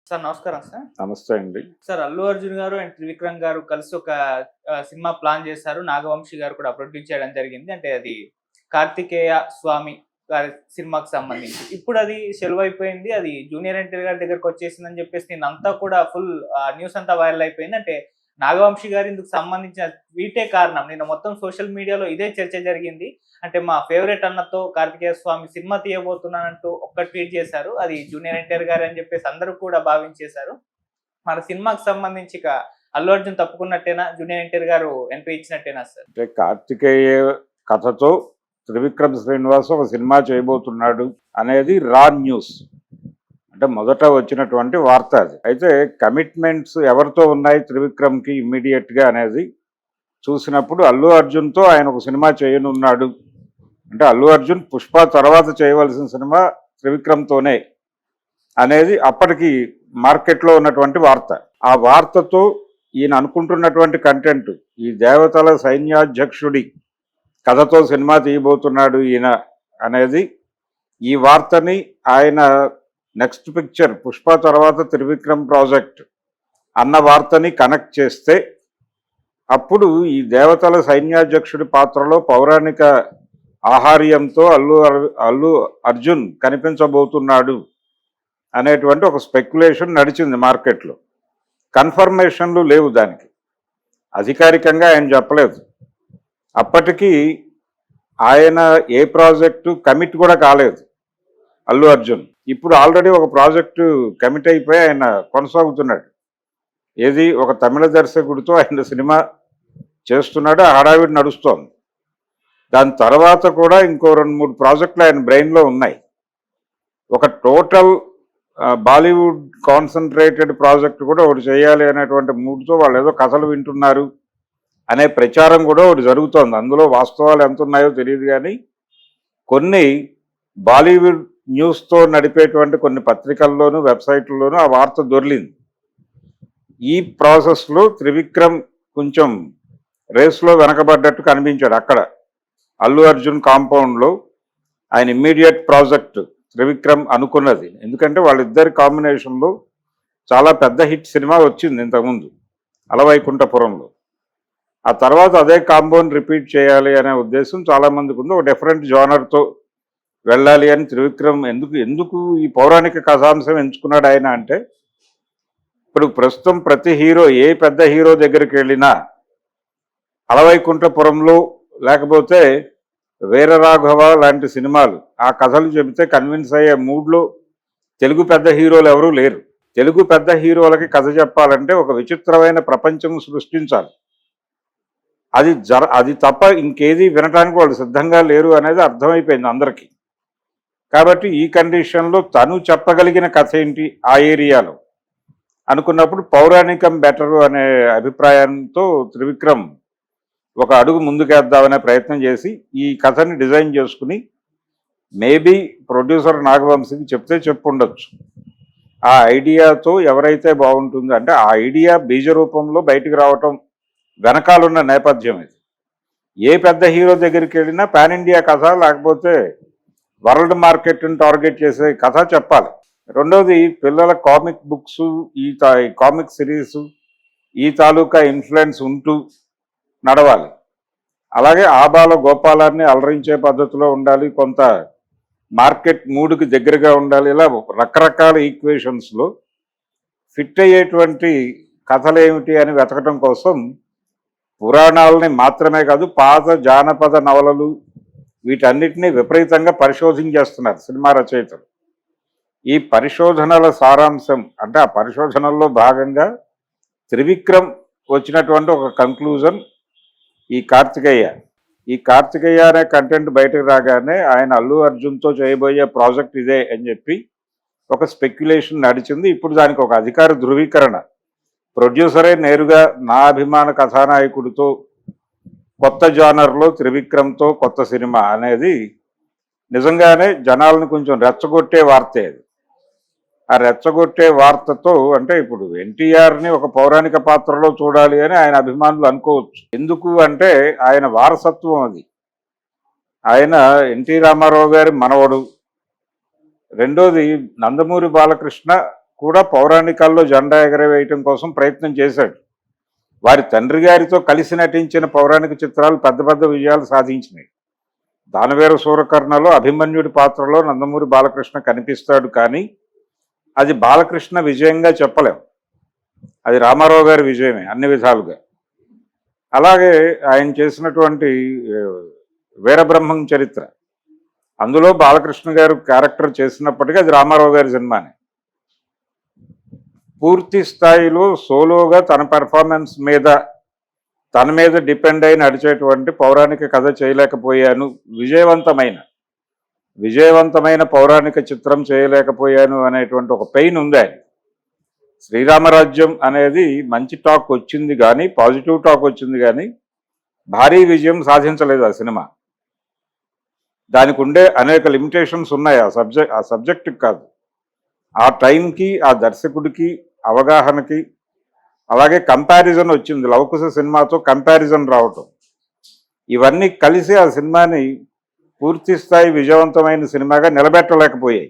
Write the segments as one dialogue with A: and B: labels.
A: Sir నమస్కారం sir.
B: నమస్తే అండి.
A: సార్ 'అల్లు అర్జున్' గారు అండ్ 'త్రివిక్రమ్' గారు కలిసి ఒక సినిమా ప్లాన్ చేశారు. నాగవంశి గారు కూడా ప్రొడ్యూస్ చేయడం జరిగింది. అంటే అది 'కార్తికేయ స్వామి' గారి సినిమాకి సంబంధించి. ఇప్పుడు అది సెలవైపోయింది. అది జూనియర్ ఎన్టీఆర్ గారి దగ్గరకొచ్చేసిందని చెప్పేసి నిన్నంతా కూడా ఫుల్ న్యూస్ అంతా వైరల్ అయిపోయింది. అంటే నాగవంశి గారు ఇందుకు సంబంధించిన ట్వీటే కారణం. నిన్న మొత్తం సోషల్ మీడియాలో ఇదే చర్చ జరిగింది. అంటే మా ఫేవరెట్ అన్నతో 'కార్తికేయ స్వామి' సినిమా తీయబోతున్నానంటూ ఒక్క ట్వీట్ చేశారు. అది జూనియర్ ఎన్టీఆర్ గారు అని చెప్పేసి అందరూ కూడా భావించేశారు. మన సినిమాకి సంబంధించి ఇక 'అల్లు అర్జున్' తప్పుకున్నట్టేనా? జూనియర్ ఎన్టీఆర్ గారు ఎంట్రీ ఇచ్చినట్టేనా సార్?
B: అంటే కార్తికేయ కథతో త్రివిక్రమ్ శ్రీనివాస్ ఒక సినిమా చేయబోతున్నాడు అనేది రా న్యూస్. అంటే మొదట వచ్చినటువంటి వార్త అది. అయితే కమిట్మెంట్స్ ఎవరితో ఉన్నాయి త్రివిక్రమ్కి ఇమ్మీడియట్గా అనేది చూసినప్పుడు అల్లు అర్జున్తో ఆయన ఒక సినిమా చేయనున్నాడు. అంటే అల్లు అర్జున్ 'పుష్ప' తర్వాత చేయవలసిన సినిమా త్రివిక్రమ్తోనే అనేది అప్పటికి మార్కెట్లో ఉన్నటువంటి వార్త. ఆ వార్తతో ఈయన అనుకుంటున్నటువంటి కంటెంట్, ఈ దేవతల సైన్యాధ్యక్షుడి కథతో సినిమా తీయబోతున్నాడు ఈయన అనేది, ఈ వార్తని ఆయన నెక్స్ట్ పిక్చర్ 'పుష్ప' తర్వాత త్రివిక్రమ్ ప్రాజెక్ట్ అన్న వార్తని కనెక్ట్ చేస్తే అప్పుడు ఈ దేవతల సైన్యాధ్యక్షుడి పాత్రలో పౌరాణిక ఆహార్యంతో అల్లు అర్జున్ కనిపించబోతున్నాడు అనేటువంటి ఒక స్పెక్యులేషన్ నడిచింది మార్కెట్లో. కన్ఫర్మేషన్లు లేవు దానికి, అధికారికంగా ఆయన చెప్పలేదు. అప్పటికి ఆయన ఏ ప్రాజెక్టు కమిట్ కూడా కాలేదు అల్లు అర్జున్. ఇప్పుడు ఆల్రెడీ ఒక ప్రాజెక్టు కమిట్ అయిపోయి ఆయన కొనసాగుతున్నాడు. ఏది, ఒక తమిళ దర్శకుడితో ఆయన సినిమా చేస్తున్నాడు, ఆ హడావిడి నడుస్తోంది. దాని తర్వాత కూడా ఇంకో 2-3 ప్రాజెక్టులు ఆయన బ్రెయిన్లో ఉన్నాయి. ఒక టోటల్ బాలీవుడ్ కాన్సన్ట్రేటెడ్ ప్రాజెక్ట్ కూడా ఒకటి చేయాలి అనేటువంటి మూడ్తో వాళ్ళు ఏదో కథలు వింటున్నారు అనే ప్రచారం కూడా ఒకటి జరుగుతోంది. అందులో వాస్తవాలు ఎంత ఉన్నాయో తెలియదు, కానీ కొన్ని బాలీవుడ్ న్యూస్తో నడిపేటువంటి కొన్ని పత్రికల్లోనూ వెబ్సైట్లలోనూ ఆ వార్త దొర్లింది. ఈ ప్రాసెస్లో త్రివిక్రమ్ కొంచెం రేస్లో వెనకబడ్డట్టు కనిపించాడు. అక్కడ అల్లు అర్జున్ కాంపౌండ్లో ఆయన ఇమ్మీడియట్ ప్రాజెక్ట్ త్రివిక్రమ్ అనుకున్నది. ఎందుకంటే వాళ్ళిద్దరి కాంబినేషన్లో చాలా పెద్ద హిట్ సినిమా వచ్చింది ఇంతకుముందు, అలవైకుంఠపురంలో. ఆ తర్వాత అదే కాంపౌండ్ రిపీట్ చేయాలి అనే ఉద్దేశం చాలామందికి ఉంది. ఒక డిఫరెంట్ జోనర్తో వెళ్ళాలి అని త్రివిక్రమ్ ఎందుకు ఈ పౌరాణిక కథాంశం ఎంచుకున్నాడు ఆయన అంటే, ఇప్పుడు ప్రస్తుతం ప్రతి హీరో, ఏ పెద్ద హీరో దగ్గరికి వెళ్ళినా అలవైకుంఠపురంలో లేకపోతే వీరరాఘవ లాంటి సినిమాలు ఆ కథలు చెబితే కన్విన్స్ అయ్యే మూడ్లో తెలుగు పెద్ద హీరోలు ఎవరూ లేరు. తెలుగు పెద్ద హీరోలకి కథ చెప్పాలంటే ఒక విచిత్రమైన ప్రపంచం సృష్టించాలి. అది తప్ప ఇంకేది వినటానికి వాళ్ళు సిద్ధంగా లేరు అనేది అర్థమైపోయింది అందరికీ. కాబట్టి ఈ కండిషన్లో తను చెప్పగలిగిన కథ ఏంటి ఆ ఏరియాలో అనుకున్నప్పుడు పౌరాణికం బెటరు అనే అభిప్రాయంతో త్రివిక్రమ్ ఒక అడుగు ముందుకేద్దామనే ప్రయత్నం చేసి ఈ కథని డిజైన్ చేసుకుని మేబీ ప్రొడ్యూసర్ నాగవంశీకి చెప్తే చెప్పుండొచ్చు. ఆ ఐడియాతో ఎవరైతే బాగుంటుందో, అంటే ఆ ఐడియా బీజ రూపంలో బయటికి రావటం వెనకాలన్న నేపథ్యం ఇది. ఏ పెద్ద హీరో దగ్గరికి వెళ్ళినా పాన్ ఇండియా కథ, లేకపోతే వరల్డ్ మార్కెట్ని టార్గెట్ చేసే కథ చెప్పాలి. రెండోది, పిల్లల కామిక్ బుక్స్, ఈ కామిక్ సిరీస్ ఈ తాలూకా ఇన్ఫ్లుయెన్స్ ఉంటూ నడవాలి. అలాగే ఆబాల గోపాలాన్ని అలరించే పద్ధతిలో ఉండాలి, కొంత మార్కెట్ మూడుకి దగ్గరగా ఉండాలి. ఇలా రకరకాల ఈక్వేషన్స్లో ఫిట్ అయ్యేటువంటి కథలు ఏమిటి అని వెతకటం కోసం పురాణాలని మాత్రమే కాదు, పాత జానపద నవలలు వీటన్నిటినీ విపరీతంగా పరిశోధించేస్తున్నారు సినిమా రచయితలు. ఈ పరిశోధనల సారాంశం, అంటే ఆ పరిశోధనల్లో భాగంగా త్రివిక్రమ్ వచ్చినటువంటి ఒక కంక్లూజన్ ఈ కార్తికేయ అనే కంటెంట్ బయటకు రాగానే ఆయన అల్లు అర్జున్తో చేయబోయే ప్రాజెక్ట్ ఇదే అని చెప్పి ఒక స్పెక్యులేషన్ నడిచింది. ఇప్పుడు దానికి ఒక అధికార ధృవీకరణ. ప్రొడ్యూసరే నేరుగా నా అభిమాన కథానాయకుడితో కొత్త జానర్లో త్రివిక్రమ్తో కొత్త సినిమా అనేది నిజంగానే జనాలను కొంచెం రెచ్చగొట్టే వార్తే అది. ఆ రెచ్చగొట్టే వార్తతో, అంటే ఇప్పుడు ఎన్టీఆర్ని ఒక పౌరాణిక పాత్రలో చూడాలి అని ఆయన అభిమానులు అనుకోవచ్చు. ఎందుకు అంటే ఆయన వారసత్వం అది. ఆయన ఎన్టీ రామారావు గారి మనవడు. రెండోది, నందమూరి బాలకృష్ణ కూడా పౌరాణికాల్లో జెండా ఎగరవేయటం కోసం ప్రయత్నం చేశాడు. వారి తండ్రి గారితో కలిసి నటించిన పౌరాణిక చిత్రాలు పెద్ద పెద్ద విజయాలు సాధించినాయి. దానవీర సూరకర్ణలో అభిమన్యుడి పాత్రలో నందమూరి బాలకృష్ణ కనిపిస్తాడు, కానీ అది బాలకృష్ణ విజయంగా చెప్పలేం, అది రామారావు గారి విజయమే అన్ని విధాలుగా. అలాగే ఆయన చేసినటువంటి వీరబ్రహ్మం చరిత్ర, అందులో బాలకృష్ణ గారు క్యారెక్టర్ చేసినప్పటికీ అది రామారావు గారి సినిమానే. పూర్తి స్థాయిలో సోలోగా తన పెర్ఫార్మెన్స్ మీద తన మీద డిపెండ్ అయి నడిచేటువంటి పౌరాణిక కథ చేయలేకపోయాను, విజయవంతమైన పౌరాణిక చిత్రం చేయలేకపోయాను అనేటువంటి ఒక పెయిన్ ఉంది ఆయన. శ్రీరామరాజ్యం అనేది మంచి టాక్ వచ్చింది కానీ, పాజిటివ్ టాక్ వచ్చింది కానీ భారీ విజయం సాధించలేదు ఆ సినిమా. దానికి ఉండే అనేక లిమిటేషన్స్ ఉన్నాయి. ఆ సబ్జెక్టుకి కాదు, ఆ టైంకి, ఆ దర్శకుడికి, అవగాహనకి. అలాగే కంపారిజన్ వచ్చింది, లవకుశ సినిమాతో కంపారిజన్ రావటం, ఇవన్నీ కలిసి ఆ సినిమాని పూర్తి స్థాయి విజయవంతమైన సినిమాగా నిలబెట్టలేకపోయాయి.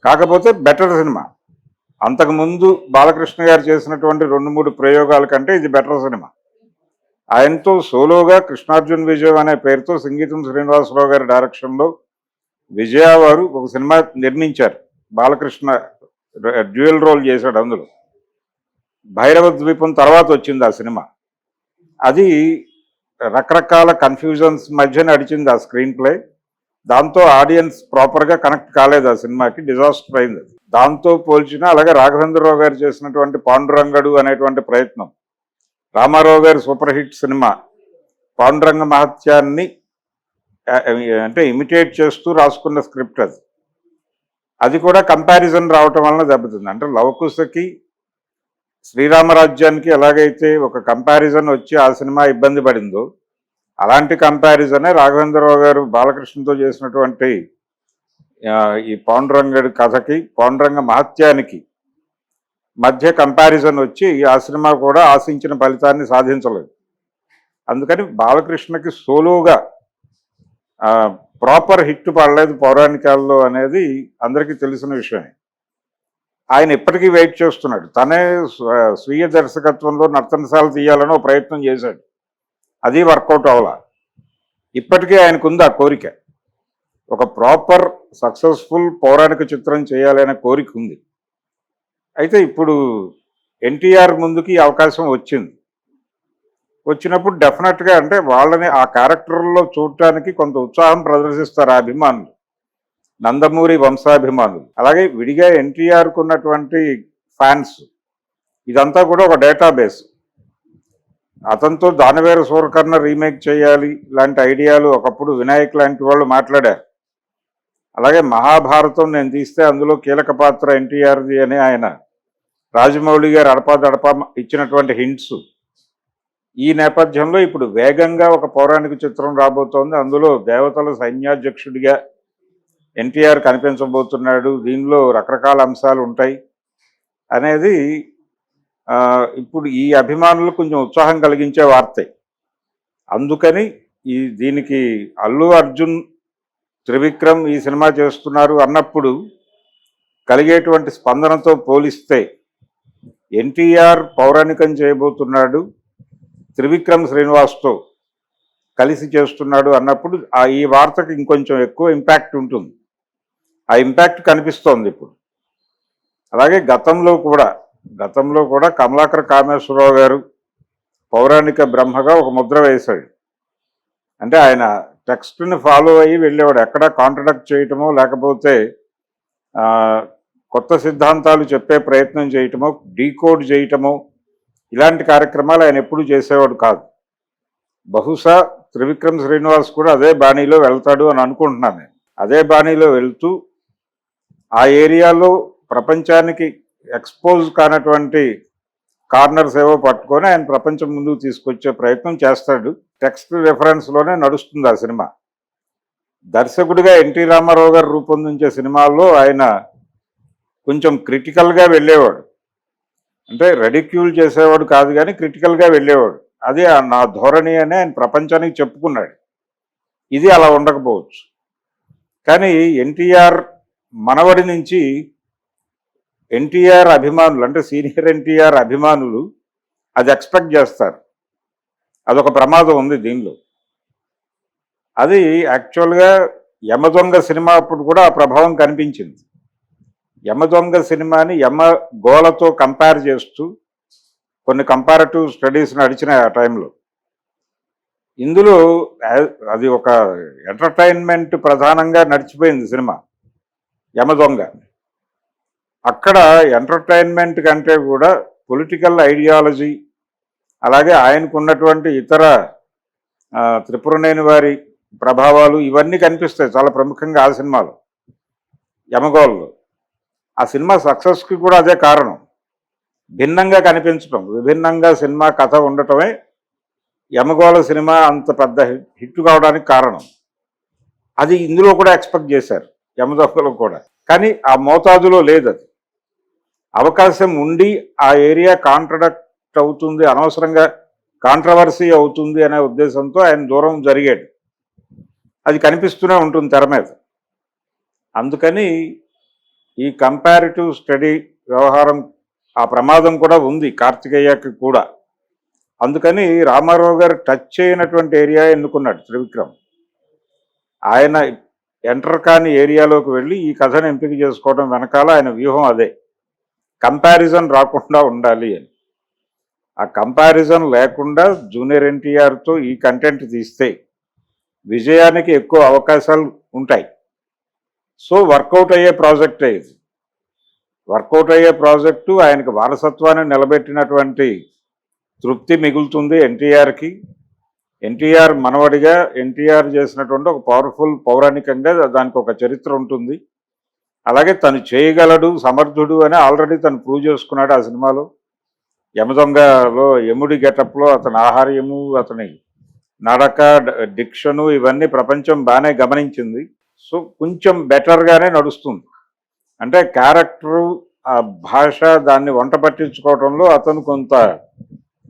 B: కాకపోతే బెటర్ సినిమా. అంతకుముందు బాలకృష్ణ గారు చేసినటువంటి 2-3 ప్రయోగాల కంటే ఇది బెటర్ సినిమా. ఆయనతో సోలోగా కృష్ణార్జున్ విజయం అనే పేరుతో సంగీతం శ్రీనివాసరావు గారి డైరెక్షన్లో విజయ వారు ఒక సినిమా నిర్మించారు. బాలకృష్ణ డ్యూయల్ రోల్ చేశాడు అందులో. భైరవ ద్వీపం తర్వాత వచ్చింది ఆ సినిమా. అది రకరకాల కన్ఫ్యూజన్స్ మధ్య నడిచింది ఆ స్క్రీన్ ప్లే. దాంతో ఆడియన్స్ ప్రాపర్గా కనెక్ట్ కాలేదు ఆ సినిమాకి, డిజాస్టర్ అయింది. దాంతో పోల్చిన అలాగే రాఘవేంద్రరావు గారు చేసినటువంటి పాండురంగడు అనేటువంటి ప్రయత్నం, రామారావు గారి సూపర్ హిట్ సినిమా పాండురంగ మహత్యాన్ని అంటే ఇమిటేట్ చేస్తూ రాసుకున్న స్క్రిప్ట్ అది. అది కూడా కంపారిజన్ రావటం వలన దెబ్బతింది. అంటే లవకుశకి శ్రీరామరాజ్యానికి ఎలాగైతే ఒక కంపారిజన్ వచ్చి ఆ సినిమా ఇబ్బంది పడిందో, అలాంటి కంపారిజనే రాఘవేంద్రరావు గారు బాలకృష్ణతో చేసినటువంటి ఈ పాండురంగడి కథకి, పాండురంగ మహత్యానికి మధ్య కంపారిజన్ వచ్చి ఆ సినిమా కూడా ఆశించిన ఫలితాన్ని సాధించలేదు. అందుకని బాలకృష్ణకి సోలోగా ప్రాపర్ హిట్ పడలేదు పౌరాణికాల్లో అనేది అందరికీ తెలిసిన విషయమే. ఆయన ఇప్పటికీ వెయిట్ చేస్తున్నాడు. తనే స్వీయ దర్శకత్వంలో నర్తనశాల తీయాలని ఒక ప్రయత్నం చేశాడు, అది వర్కౌట్ అవ్వాల. ఇప్పటికీ ఆయనకుంది ఆ కోరిక, ఒక ప్రాపర్ సక్సెస్ఫుల్ పౌరాణిక చిత్రం చేయాలనే కోరిక ఉంది. అయితే ఇప్పుడు ఎన్టీఆర్ ముందుకి అవకాశం వచ్చినప్పుడు డెఫినెట్గా అంటే వాళ్ళని ఆ క్యారెక్టర్లో చూడటానికి కొంత ఉత్సాహం ప్రదర్శిస్తారు ఆ అభిమానులు, నందమూరి వంశాభిమానులు. అలాగే విడిగా ఎన్టీఆర్కు ఉన్నటువంటి ఫ్యాన్స్, ఇదంతా కూడా ఒక డేటాబేస్. అతనితో దానవీర సూరకర్ణ రీమేక్ చేయాలి లాంటి ఐడియాలు ఒకప్పుడు వినాయక్ లాంటి వాళ్ళు మాట్లాడారు. అలాగే మహాభారతం నేను తీస్తే అందులో కీలక పాత్ర ఎన్టీఆర్ది అని ఆయన రాజమౌళి గారు అడపాదడపా ఇచ్చినటువంటి హింట్స్. ఈ నేపథ్యంలో ఇప్పుడు వేగంగా ఒక పౌరాణిక చిత్రం రాబోతోంది. అందులో దేవతల సైన్యాధ్యక్షుడిగా ఎన్టీఆర్ కనిపించబోతున్నాడు, దీనిలో రకరకాల అంశాలు ఉంటాయి అనేది ఇప్పుడు ఈ అభిమానులు కొంచెం ఉత్సాహం కలిగించే వార్తే. అందుకని దీనికి అల్లు అర్జున్, త్రివిక్రమ్ ఈ సినిమా చేస్తున్నారు అన్నప్పుడు కలిగేటువంటి స్పందనతో పోలిస్తే ఎన్టీఆర్ పౌరాణికం చేయబోతున్నాడు, త్రివిక్రమ్ శ్రీనివాస్తో కలిసి చేస్తున్నాడు అన్నప్పుడు ఈ వార్తకి ఇంకొంచెం ఎక్కువ ఇంపాక్ట్ ఉంటుంది. ఆ ఇంపాక్ట్ కనిపిస్తోంది ఇప్పుడు. అలాగే గతంలో కూడా కమలాకర్ కామేశ్వరరావు గారు పౌరాణిక బ్రహ్మగా ఒక ముద్ర వేశాడు. అంటే ఆయన టెక్స్ట్ని ఫాలో అయ్యి వెళ్ళేవాడు, ఎక్కడా కాంట్రడక్ట్ చేయటమో లేకపోతే కొత్త సిద్ధాంతాలు చెప్పే ప్రయత్నం చేయటమో, డీకోడ్ చేయటమో, ఇలాంటి కార్యక్రమాలు ఆయన ఎప్పుడూ చేసేవాడు కాదు. బహుశా త్రివిక్రమ్ శ్రీనివాస్ కూడా అదే బాణీలో వెళ్తాడు అని అనుకుంటున్నాను నేను. అదే బాణీలో వెళ్తూ ఆ ఏరియాలో ప్రపంచానికి ఎక్స్పోజ్ కానటువంటి కార్నర్స్ ఏవో పట్టుకొని ఆయన ప్రపంచం ముందుకు తీసుకొచ్చే ప్రయత్నం చేస్తాడు. టెక్స్ట్ రెఫరెన్స్లోనే నడుస్తుంది ఆ సినిమా. దర్శకుడిగా ఎన్టీ రామారావు గారు రూపొందించే సినిమాల్లో ఆయన కొంచెం క్రిటికల్గా వెళ్ళేవాడు. అంటే రెడిక్యూల్ చేసేవాడు కాదు కానీ క్రిటికల్గా వెళ్ళేవాడు. అది నా ధోరణి అని ఆయన ప్రపంచానికి చెప్పుకున్నాడు. ఇది అలా ఉండకపోవచ్చు. కానీ ఎన్టీఆర్ మనవడి నుంచి ఎన్టీఆర్ అభిమానులు అంటే సీనియర్ ఎన్టీఆర్ అభిమానులు అది ఎక్స్పెక్ట్ చేస్తారు. అదొక ప్రమాదం ఉంది దీనిలో. అది యాక్చువల్గా యమదొంగ సినిమా అప్పుడు కూడా ఆ ప్రభావం కనిపించింది. యమదొంగ సినిమాని యమ గోలతో కంపేర్ చేస్తూ కొన్ని కంపారిటివ్ స్టడీస్ నడిచినాయి ఆ టైంలో. ఇందులో అది ఒక ఎంటర్టైన్మెంట్ ప్రధానంగా నడిచిపోయింది సినిమా యమదొంగ. అక్కడ ఎంటర్టైన్మెంట్ కంటే కూడా పొలిటికల్ ఐడియాలజీ, అలాగే ఆయనకు ఉన్నటువంటి ఇతర త్రిపురనేని వారి ప్రభావాలు ఇవన్నీ కనిపిస్తాయి చాలా ప్రముఖంగా ఆ సినిమాలో, యమగోల్లో. ఆ సినిమా సక్సెస్కి కూడా అదే కారణం. భిన్నంగా కనిపించడం, విభిన్నంగా సినిమా కథ ఉండటమే యమగోళ సినిమా అంత పెద్ద హిట్ కావడానికి కారణం. అది ఇందులో కూడా ఎక్స్పెక్ట్ చేశారు, యమదొంగలో కూడా. కానీ ఆ మోతాదులో లేదు. అది అవకాశం ఉండి ఆ ఏరియా కాంట్రడక్ట్ అవుతుంది, అనవసరంగా కాంట్రవర్సీ అవుతుంది అనే ఉద్దేశంతో ఆయన దూరం జరిగాడు. అది కనిపిస్తూనే ఉంటుంది తెర మీద. అందుకని ఈ కంపారిటివ్ స్టడీ వ్యవహారం, ఆ ప్రమాదం కూడా ఉంది కార్తికేయకి కూడా. అందుకని రామారావు గారు టచ్ చేయనటువంటి ఏరియా ఎన్నుకున్నాడు త్రివిక్రమ్. ఆయన ఎంటర్ కాని ఏరియాలోకి వెళ్ళి ఈ కథను ఎంపిక చేసుకోవడం వెనకాల ఆయన వ్యూహం అదే, కంపారిజన్ రాకుండా ఉండాలి అని. ఆ కంపారిజన్ లేకుండా జూనియర్ ఎన్టీఆర్తో ఈ కంటెంట్ తీస్తే విజయానికి ఎక్కువ అవకాశాలు ఉంటాయి. సో వర్కౌట్ అయ్యే ప్రాజెక్టే ఇది. వర్కౌట్ అయ్యే ప్రాజెక్టు, ఆయనకు వారసత్వాన్ని నిలబెట్టినటువంటి తృప్తి మిగులుతుంది ఎన్టీఆర్కి. ఎన్టీఆర్ మనవడిగా ఎన్టీఆర్ చేసినటువంటి ఒక పవర్ఫుల్, పౌరాణికంగా దానికి ఒక చరిత్ర ఉంటుంది. అలాగే తను చేయగలడు, సమర్థుడు అని ఆల్రెడీ తను ప్రూవ్ చేసుకున్నాడు ఆ సినిమాలో. యమదొంగలో యముడి గెటప్లో అతని ఆహార్యము, అతని నడక, డిక్షను ఇవన్నీ ప్రపంచం బాగానే గమనించింది. సో కొంచెం బెటర్గానే నడుస్తుంది. అంటే క్యారెక్టరు, ఆ భాష, దాన్ని వంట పట్టించుకోవడంలో అతను కొంత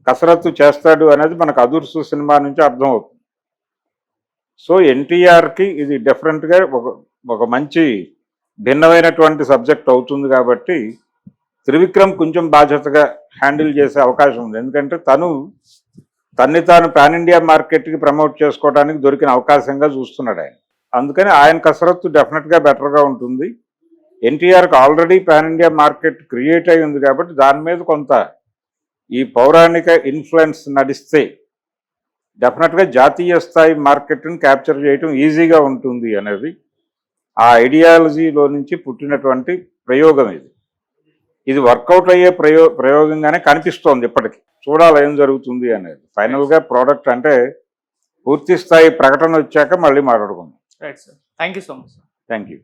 B: కసరత్తు చేస్తాడు అనేది మనకు అదుర్సు సినిమా నుంచి అర్థమవుతుంది. సో ఎన్టీఆర్కి ఇది డెఫినెట్గా ఒక మంచి భిన్నమైనటువంటి సబ్జెక్ట్ అవుతుంది. కాబట్టి త్రివిక్రమ్ కొంచెం బాధ్యతగా హ్యాండిల్ చేసే అవకాశం ఉంది. ఎందుకంటే తన్ని తాను పాన్ ఇండియా మార్కెట్కి ప్రమోట్ చేసుకోవడానికి దొరికిన అవకాశంగా చూస్తున్నాడు ఆయన. అందుకని ఆయన కసరత్తు డెఫినెట్గా బెటర్గా ఉంటుంది. ఎన్టీఆర్కి already pan India market create అయి ఉంది కాబట్టి దాని మీద కొంత ఈ పౌరాణిక ఇన్ఫ్లుయెన్స్ నడిస్తే డెఫినెట్గా జాతీయ స్థాయి మార్కెట్ని క్యాప్చర్ చేయడం ఈజీగా ఉంటుంది అనేది ఆ ఐడియాలజీలో నుంచి పుట్టినటువంటి ప్రయోగం ఇది. ఇది వర్కౌట్ అయ్యే ప్రయోగంగానే కనిపిస్తోంది ఇప్పటికి. చూడాలి ఏం జరుగుతుంది అనేది. ఫైనల్గా ప్రోడక్ట్ అంటే పూర్తి స్థాయి ప్రకటన వచ్చాక మళ్ళీ మాట్లాడుకుందాం.
A: Right sir, thank you so much.
B: Thank you.